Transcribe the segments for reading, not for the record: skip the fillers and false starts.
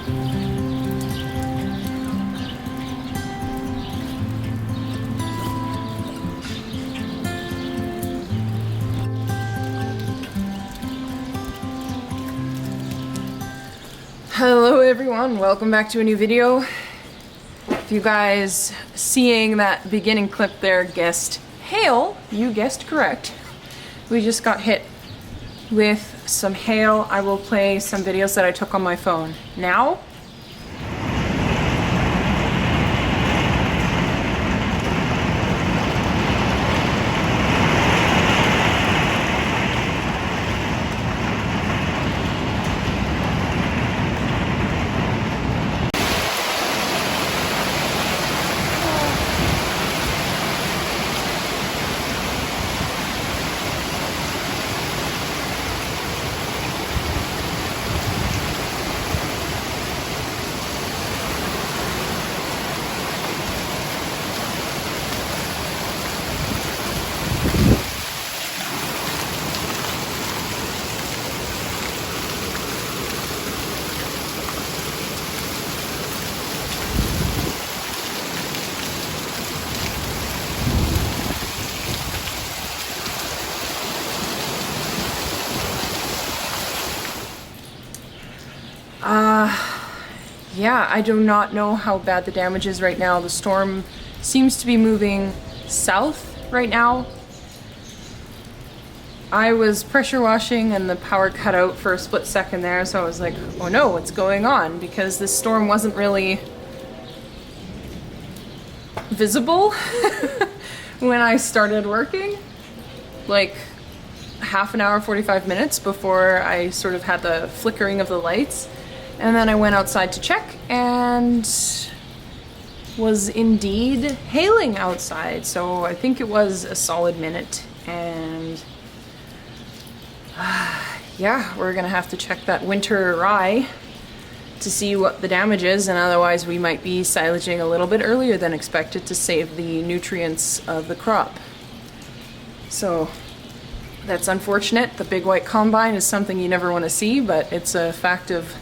Hello everyone, welcome back to a new video. If you guys seeing that beginning clip there guessed hail, you guessed correct. We just got hit with some hail. I will play some videos that I took on my phone now. Yeah, I do not know how bad the damage is right now. The storm seems to be moving south right now. I was pressure washing and the power cut out for a split second there, so I was like, oh no, what's going on? Because this storm wasn't really visible when I started working. Like half an hour, 45 minutes before I sort of had the flickering of the lights. And then I went outside to check and was indeed hailing outside. So I think it was a solid minute, and yeah, we're gonna have to check that winter rye to see what the damage is, and otherwise we might be silaging a little bit earlier than expected to save the nutrients of the crop. So that's unfortunate. The big white combine is something you never want to see, but it's a fact of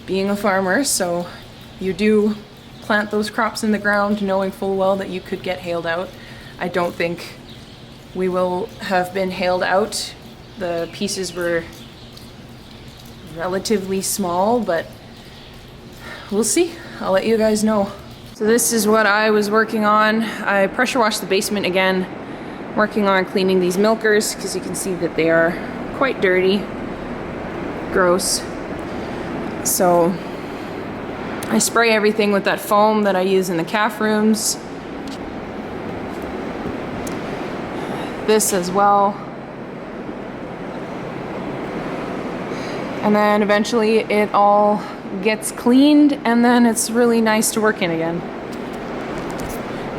being a farmer. So you do plant those crops in the ground knowing full well that you could get hailed out. I don't think we will have been hailed out. The pieces were relatively small, but we'll see. I'll let you guys know. So this is what I was working on. I pressure washed the basement again, working on cleaning these milkers because you can see that they are quite dirty, gross. So I spray everything with that foam that I use in the calf rooms. This as well. And then eventually it all gets cleaned, and then it's really nice to work in again.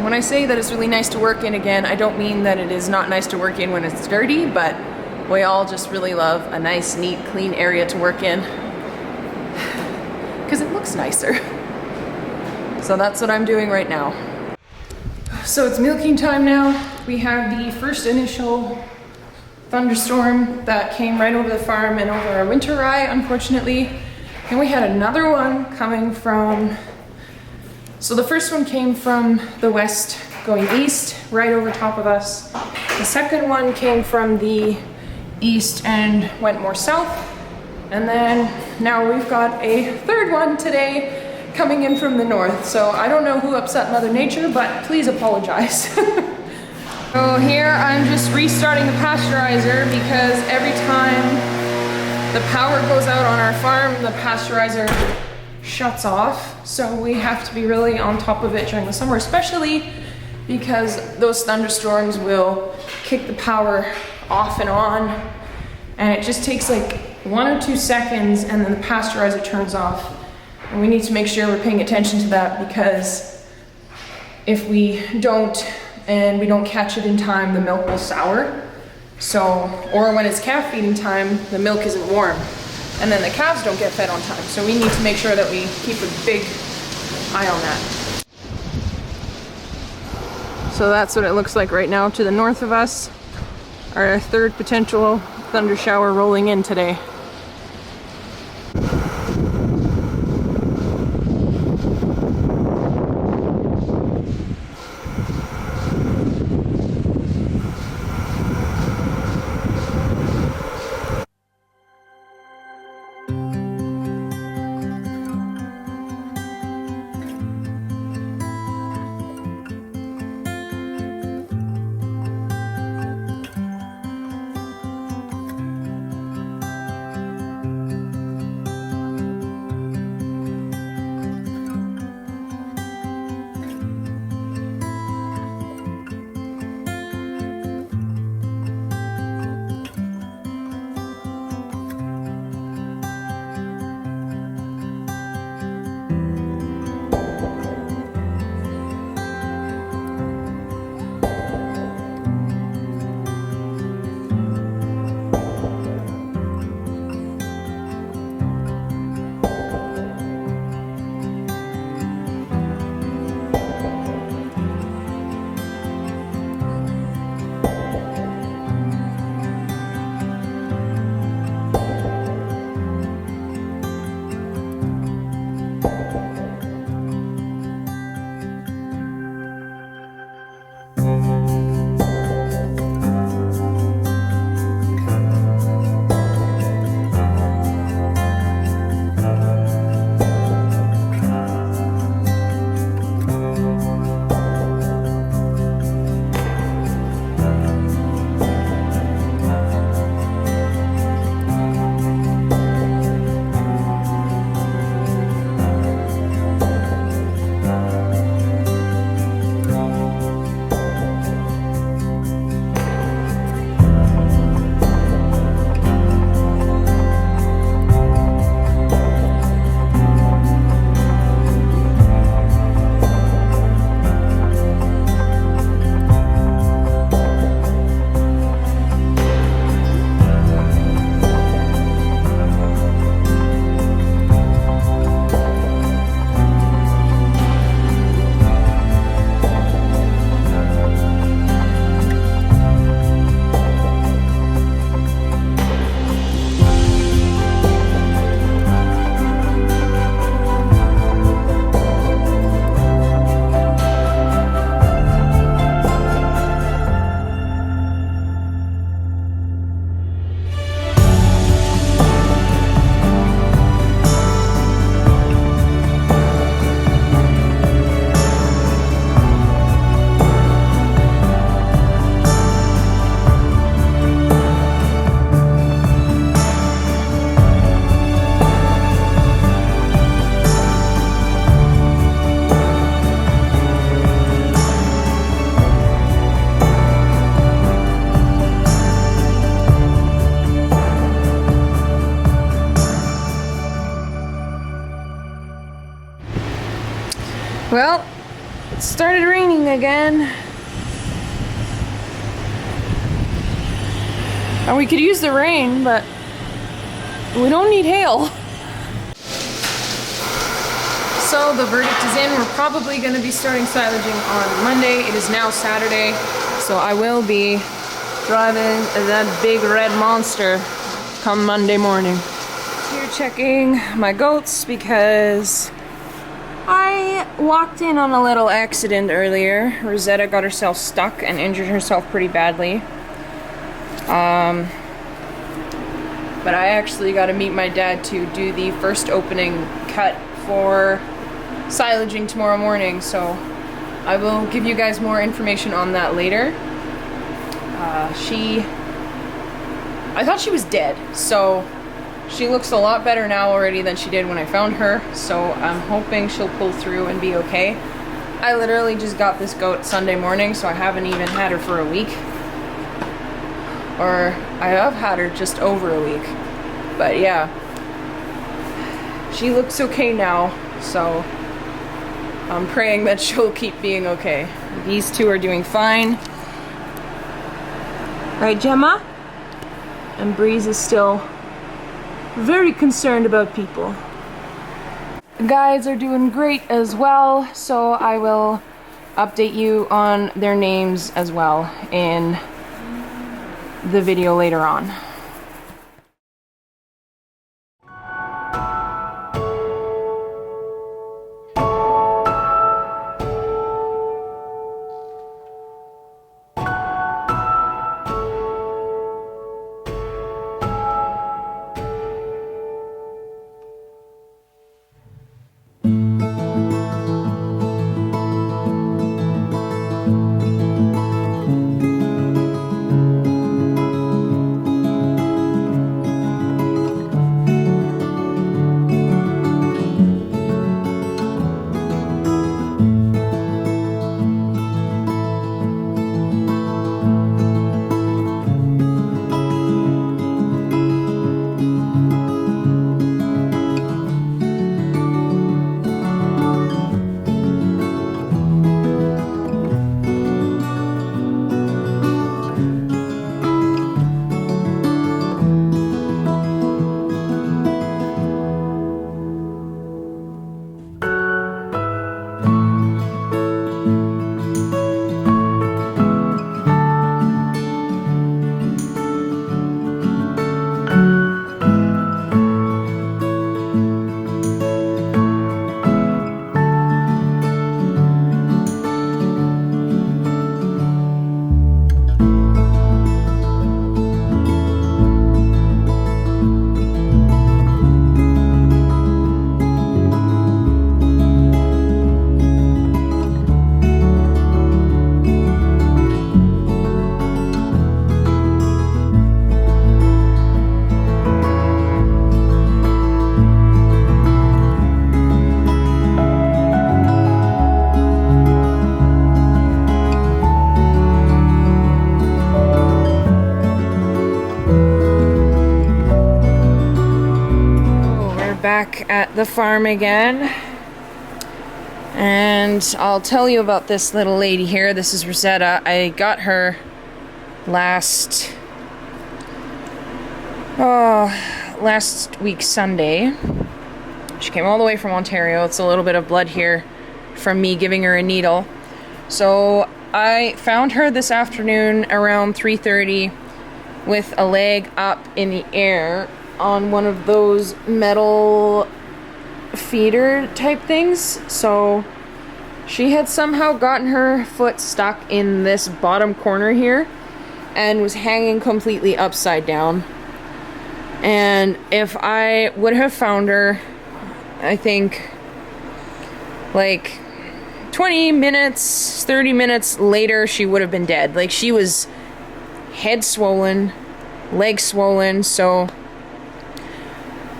When I say that it's really nice to work in again, I don't mean that it is not nice to work in when it's dirty, but we all just really love a nice, neat, clean area to work in because it looks nicer. So that's what I'm doing right now. So it's milking time now. We have the first initial thunderstorm that came right over the farm and over our winter rye, unfortunately. And we had another one coming from, so the first one came from the west going east, right over top of us. The second one came from the east and went more south. And then now we've got a third one today coming in from the north. So I don't know who upset Mother Nature, but please apologize. So here I'm just restarting the pasteurizer because every time the power goes out on our farm, the pasteurizer shuts off. So we have to be really on top of it during the summer, especially because those thunderstorms will kick the power off and on. And it just takes like 1 or 2 seconds and then the pasteurizer turns off. And we need to make sure we're paying attention to that, because if we don't and we don't catch it in time, the milk will sour. So, or when it's calf feeding time, the milk isn't warm. And then the calves don't get fed on time. So we need to make sure that we keep a big eye on that. So that's what it looks like right now to the north of us. Our third potential thunder shower rolling in today. Well, it started raining again. And we could use the rain, but we don't need hail. So the verdict is in. We're probably going to be starting silaging on Monday. It is now Saturday, so I will be driving that big red monster come Monday morning. Here checking my goats because I walked in on a little accident earlier. Rosetta got herself stuck and injured herself pretty badly. But I actually got to meet my dad to do the first opening cut for silaging tomorrow morning, so I will give you guys more information on that later. I thought she was dead, so she looks a lot better now already than she did when I found her, so I'm hoping she'll pull through and be okay. I literally just got this goat Sunday morning, so I haven't even had her for a week. Or I have had her just over a week. But yeah, she looks okay now, so I'm praying that she'll keep being okay. These two are doing fine. Right, Gemma? And Breeze is still very concerned about people. The guys are doing great as well, so I will update you on their names as well in the video later on. Back at the farm again, and I'll tell you about this little lady here. This is Rosetta. I got her last week Sunday. She came all the way from Ontario. It's a little bit of blood here from me giving her a needle. So I found her this afternoon around 3:30 with a leg up in the air on one of those metal feeder type things. So she had somehow gotten her foot stuck in this bottom corner here and was hanging completely upside down. And if I would have found her, I think like 20 minutes, 30 minutes later, she would have been dead. Like, she was head swollen, leg swollen, so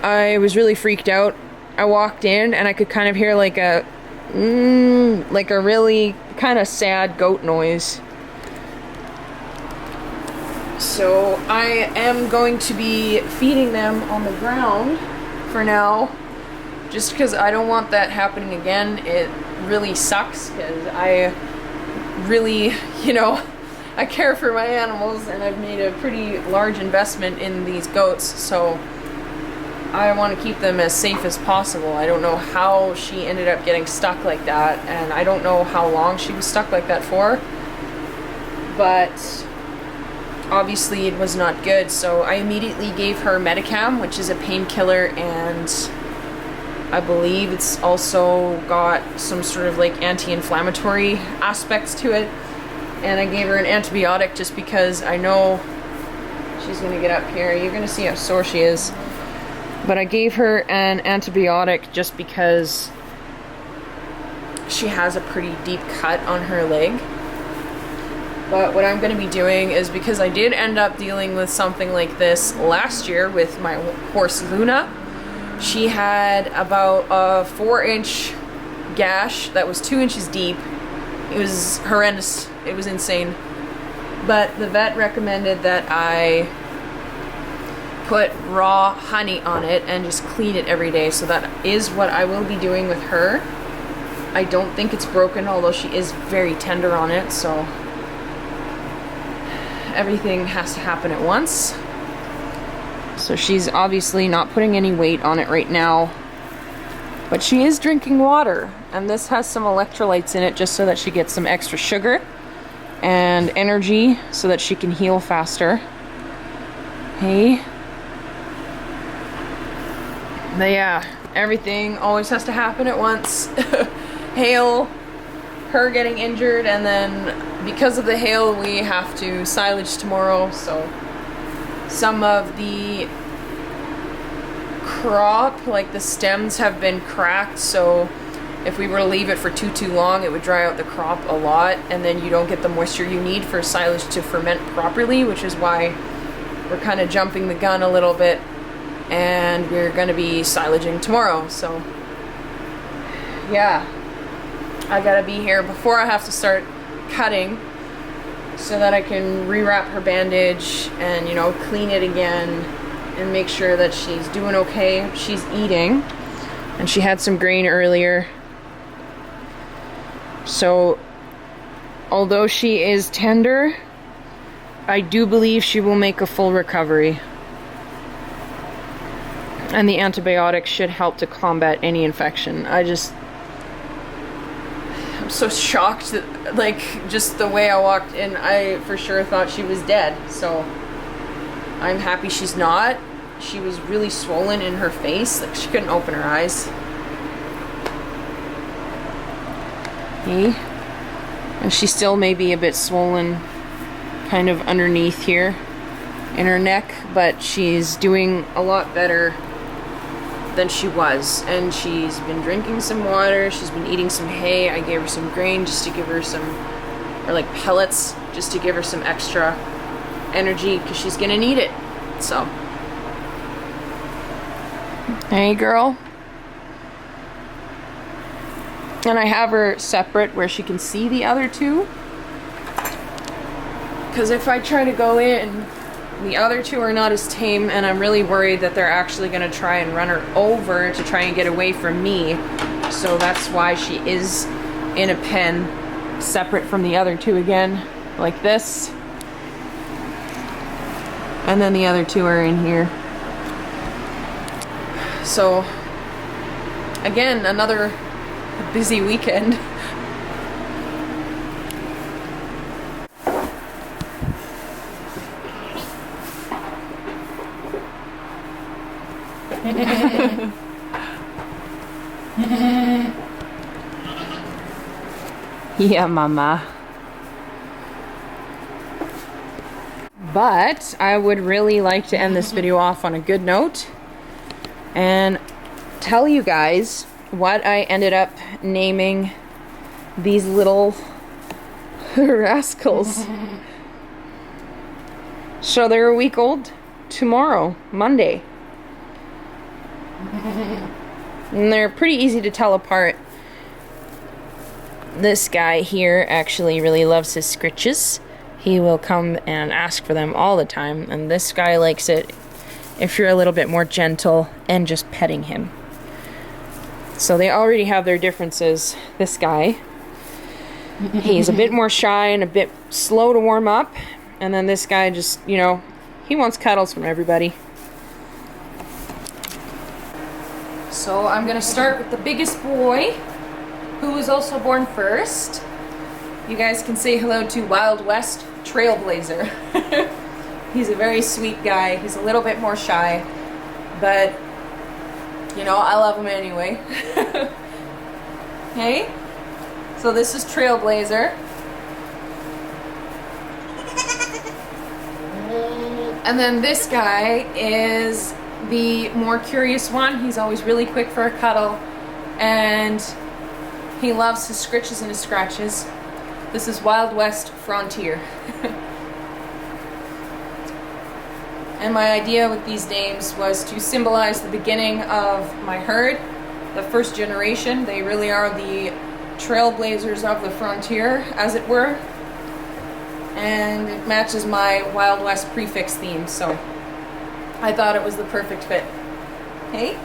I was really freaked out. I walked in and I could kind of hear like a really kind of sad goat noise. So I am going to be feeding them on the ground for now, just because I don't want that happening again. really sucks because I really, you know, I care for my animals and I've made a pretty large investment in these goats, so I want to keep them as safe as possible. I don't know how she ended up getting stuck like that, and I don't know how long she was stuck like that for, but obviously it was not good, so I immediately gave her Medicam, which is a painkiller, and I believe it's also got some sort of like anti-inflammatory aspects to it. And I gave her an antibiotic just because I know she's gonna get up here. You're gonna see how sore she is. But I gave her an antibiotic just because she has a pretty deep cut on her leg. But what I'm gonna be doing is, because I did end up dealing with something like this last year with my horse Luna. She had about a 4-inch gash that was 2 inches deep. It was horrendous. It was insane. But the vet recommended that I put raw honey on it and just clean it every day. So that is what I will be doing with her. I don't think it's broken, although she is very tender on it, so everything has to happen at once. So she's obviously not putting any weight on it right now, but she is drinking water, and this has some electrolytes in it just so that she gets some extra sugar and energy so that she can heal faster. Hey. But yeah, everything always has to happen at once. Hail, her getting injured, and then because of the hail we have to silage tomorrow, so some of the crop, like the stems, have been cracked, so if we were to leave it for too long, it would dry out the crop a lot, and then you don't get the moisture you need for silage to ferment properly, which is why we're kind of jumping the gun a little bit, and we're going to be silaging tomorrow. So yeah, I gotta be here before I have to start cutting so that I can rewrap her bandage and, you know, clean it again and make sure that she's doing okay. She's eating, and she had some grain earlier. So, although she is tender, I do believe she will make a full recovery. And the antibiotics should help to combat any infection. I'm so shocked that, like, just the way I walked in, I for sure thought she was dead. So, I'm happy she's not. She was really swollen in her face, like she couldn't open her eyes. Okay. And she still may be a bit swollen kind of underneath here in her neck, but she's doing a lot better than she was. And she's been drinking some water, she's been eating some hay. I gave her some grain just to give her some, or like pellets, just to give her some extra energy because she's gonna need it. So, hey girl. And I have her separate where she can see the other two, because if I try to go in, the other two are not as tame, and I'm really worried that they're actually going to try and run her over to try and get away from me. So that's why she is in a pen separate from the other two again, like this. And then the other two are in here. So, again, another busy weekend. Yeah, mama. But I would really like to end this video off on a good note and tell you guys what I ended up naming these little rascals. So they're a week old tomorrow, Monday. And they're pretty easy to tell apart. This guy here actually really loves his scritches. He will come and ask for them all the time, and this guy likes it if you're a little bit more gentle and just petting him. So they already have their differences. This guy, he's a bit more shy and a bit slow to warm up. And then this guy just, you know, he wants cuddles from everybody. So I'm gonna start with the biggest boy, who was also born first. You guys can say hello to Wild West Trailblazer. He's a very sweet guy. He's a little bit more shy, but you know, I love him anyway. Hey? So this is Trailblazer. And then this guy is the more curious one. He's always really quick for a cuddle, and he loves his scritches and his scratches. This is Wild West Frontier. And my idea with these names was to symbolize the beginning of my herd, the first generation. They really are the trailblazers of the frontier, as it were. And it matches my Wild West prefix theme, so I thought it was the perfect fit. Hey?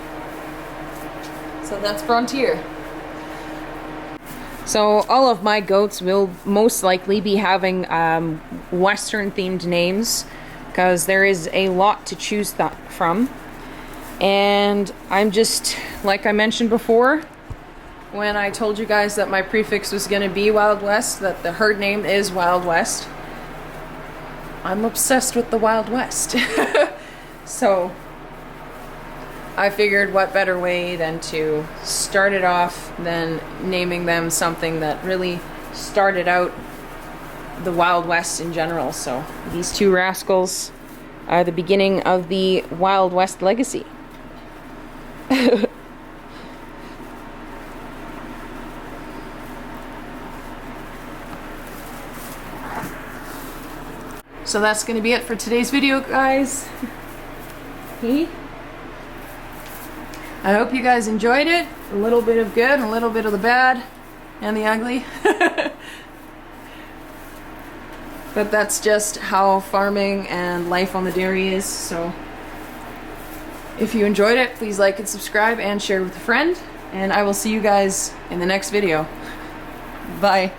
So that's Frontier. So all of my goats will most likely be having Western themed names, because there is a lot to choose from. And I'm just, like I mentioned before, when I told you guys that my prefix was going to be Wild West, that the herd name is Wild West, I'm obsessed with the Wild West. So I figured what better way than to start it off than naming them something that really started out the Wild West in general. So these two rascals are the beginning of the Wild West legacy. So that's going to be it for today's video, guys. I hope you guys enjoyed it. A little bit of good, a little bit of the bad, and the ugly. But that's just how farming and life on the dairy is. So if you enjoyed it, please like and subscribe and share with a friend. And I will see you guys in the next video. Bye.